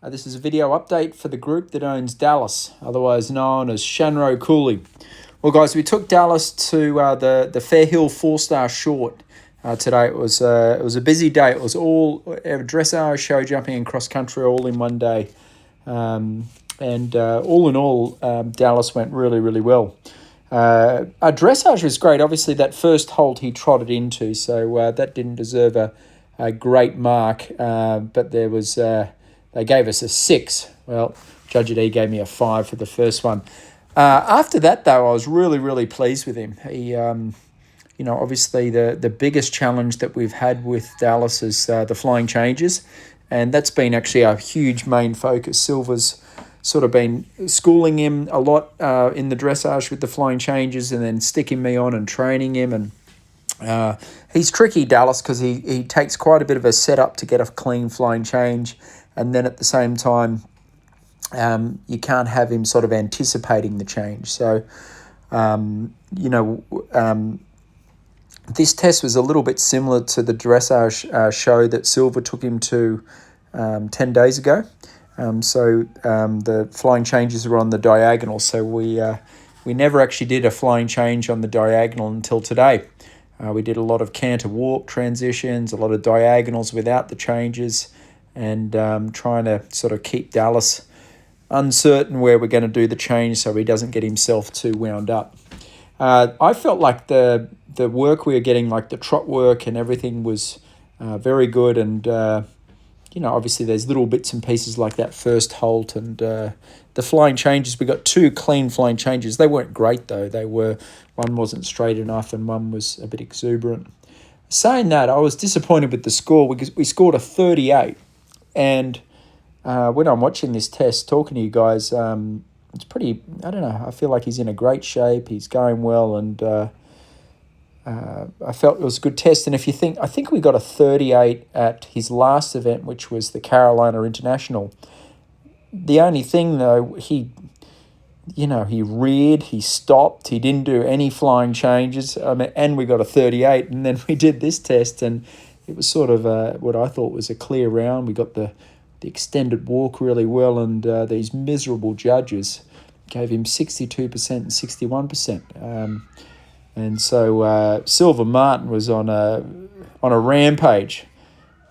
This is a video update for the group that owns Dallas, otherwise known as Shanroe Cooley. Well, guys, we took Dallas to the Fairhill 4-star short today. It was a busy day. It was all dressage, show jumping, and cross country all in one day. All in all, Dallas went really, really well. Our dressage was great. Obviously, that first halt he trotted into, so that didn't deserve a great mark. But there was they gave us a 6. Well, Judge at E gave me a 5 for the first one. After that, though, I was really, really pleased with him. He, obviously the biggest challenge that we've had with Dallas is the flying changes, and that's been actually our huge main focus. Silver's sort of been schooling him a lot in the dressage with the flying changes, and then sticking me on and training him. And he's tricky, Dallas, because he takes quite a bit of a setup to get a clean flying change, and then at the same time, you can't have him sort of anticipating the change. So, this test was a little bit similar to the dressage show that Silver took him to 10 days ago. The flying changes were on the diagonal, so we never actually did a flying change on the diagonal until today. We did a lot of canter walk transitions, a lot of diagonals without the changes, and trying to sort of keep Dallas uncertain where we're going to do the change so he doesn't get himself too wound up. I felt like the work we were getting, like the trot work and everything, was very good. And, obviously there's little bits and pieces like that first halt and the flying changes. We got 2 clean flying changes. They weren't great, though. One wasn't straight enough and one was a bit exuberant. Saying that, I was disappointed with the score because we scored a 38. And when I'm watching this test, talking to you guys, it's pretty, I don't know, I feel like he's in a great shape. He's going well, and I felt it was a good test. And if you think, I think we got a 38 at his last event, which was the Carolina International. The only thing, though, he reared, he stopped, he didn't do any flying changes, and we got a 38. And then we did this test, and it was sort of what I thought was a clear round. We got the extended walk really well, and these miserable judges gave him 62% and 61%. And so Silver Martin was on a rampage,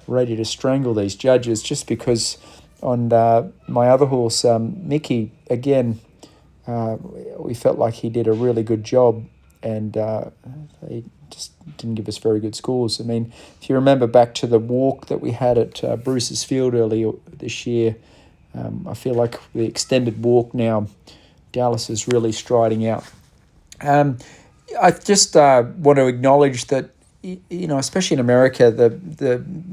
ready to strangle these judges, just because on my other horse, Mickey, again, we felt like he did a really good job, and they just didn't give us very good scores. I mean, if you remember back to the walk that we had at Bruce's Field earlier this year, I feel like the extended walk now, Dallas is really striding out. I just want to acknowledge that, especially in America,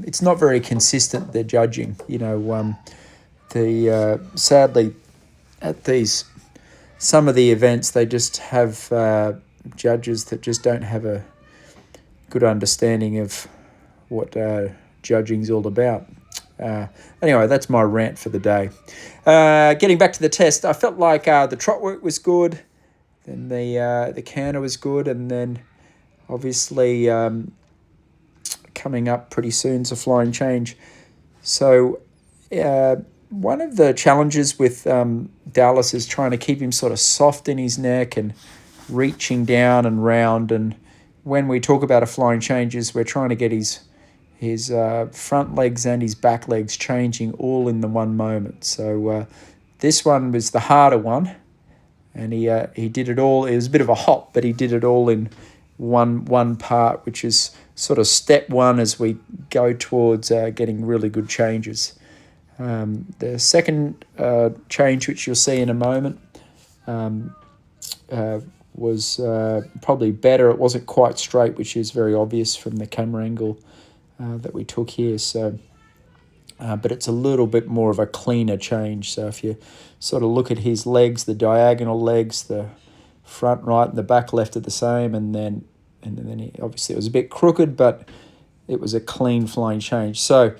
it's not very consistent, their judging. Sadly, at some of the events, they just have judges that just don't have a good understanding of what judging's all about. Anyway, that's my rant for the day. Getting back to the test, I felt like the trot work was good, then the canter was good, and then obviously coming up pretty soon is a flying change. So one of the challenges with Dallas is trying to keep him sort of soft in his neck and reaching down and round. And when we talk about a flying changes, we're trying to get his front legs and his back legs changing all in the one moment. So this one was the harder one, and he did it all. It was a bit of a hop, but he did it all in one part, which is sort of step one as we go towards getting really good changes. The second change, which you'll see in a moment, was probably better. It wasn't quite straight, which is very obvious from the camera angle that we took here. So, but it's a little bit more of a cleaner change. So if you sort of look at his legs, the diagonal legs, the front right and the back left are the same, and then obviously it was a bit crooked, but it was a clean flying change. So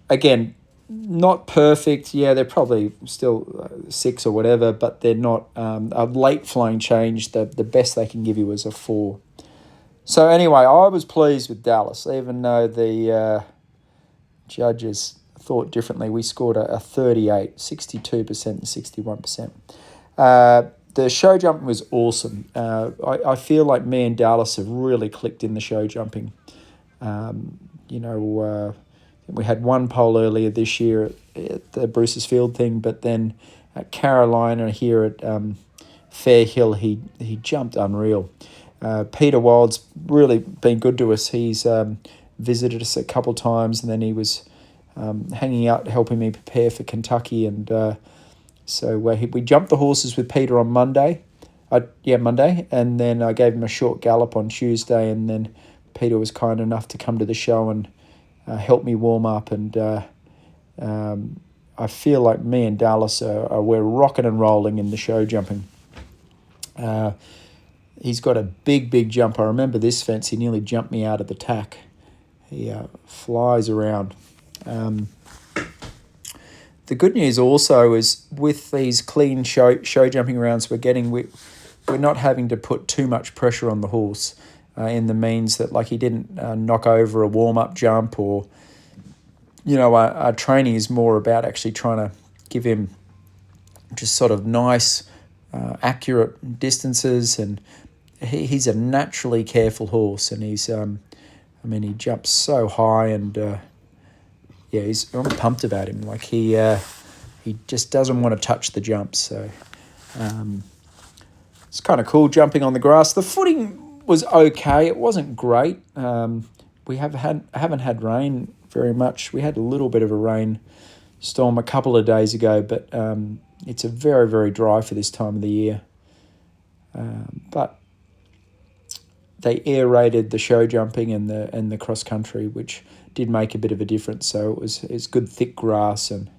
again, not perfect. Yeah, they're probably still 6 or whatever, but they're not a late flying change. The best they can give you is a 4. So anyway, I was pleased with Dallas, even though the judges thought differently. We scored a 38, 62% and 61%. The show jumping was awesome. I feel like me and Dallas have really clicked in the show jumping. We had one pole earlier this year at the Bruce's Field thing, but then at Carolina here at Fair Hill, he jumped unreal. Peter Wild's really been good to us. He's visited us a couple times, and then he was hanging out helping me prepare for Kentucky, and so we jumped the horses with Peter on Monday, and then I gave him a short gallop on Tuesday, and then Peter was kind enough to come to the show and help me warm up, and I feel like me and Dallas we're rocking and rolling in the show jumping. He's got a big jump. I remember this fence, he nearly jumped me out of the tack. He flies around. The good news also is with these clean show jumping rounds we're not having to put too much pressure on the horse in the means that, like, he didn't knock over a warm-up jump, or, our training is more about actually trying to give him just sort of nice, accurate distances, and he's a naturally careful horse, and he's, he jumps so high, and I'm pumped about him. Like, he just doesn't want to touch the jumps, so it's kind of cool jumping on the grass. The footing was okay. It wasn't great. We haven't had rain very much. We had a little bit of a rain storm a couple of days ago, but it's a very, very dry for this time of the year. But they aerated the show jumping and the cross country, which did make a bit of a difference. So it was good thick grass, and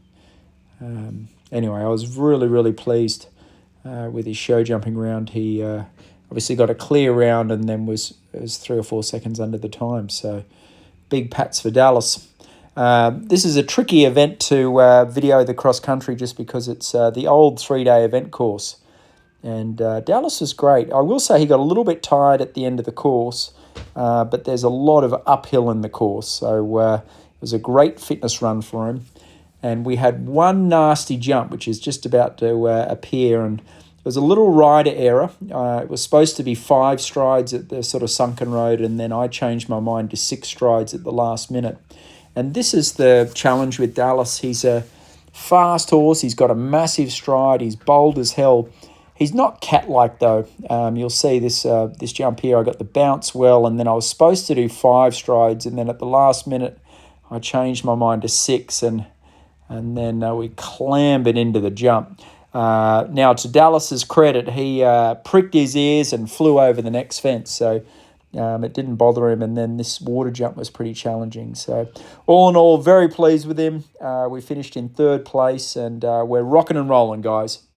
anyway, I was really, really pleased with his show jumping round. He obviously got a clear round, and then was 3 or 4 seconds under the time. So big pats for Dallas. This is a tricky event to video the cross country, just because it's the old 3-day event course. And Dallas was great. I will say he got a little bit tired at the end of the course, but there's a lot of uphill in the course. So it was a great fitness run for him. And we had one nasty jump, which is just about to appear, and it was a little rider error. It was supposed to be 5 strides at the sort of sunken road, and then I changed my mind to 6 strides at the last minute. And this is the challenge with Dallas. He's a fast horse. He's got a massive stride. He's bold as hell. He's not cat-like, though. You'll see this jump here. I got the bounce well, and then I was supposed to do 5 strides, and then at the last minute, I changed my mind to 6, and then we clambered into the jump. Now, to Dallas's credit, he pricked his ears and flew over the next fence, so it didn't bother him, and then this water jump was pretty challenging. So all in all, very pleased with him. We finished in 3rd place, and we're rocking and rolling, guys.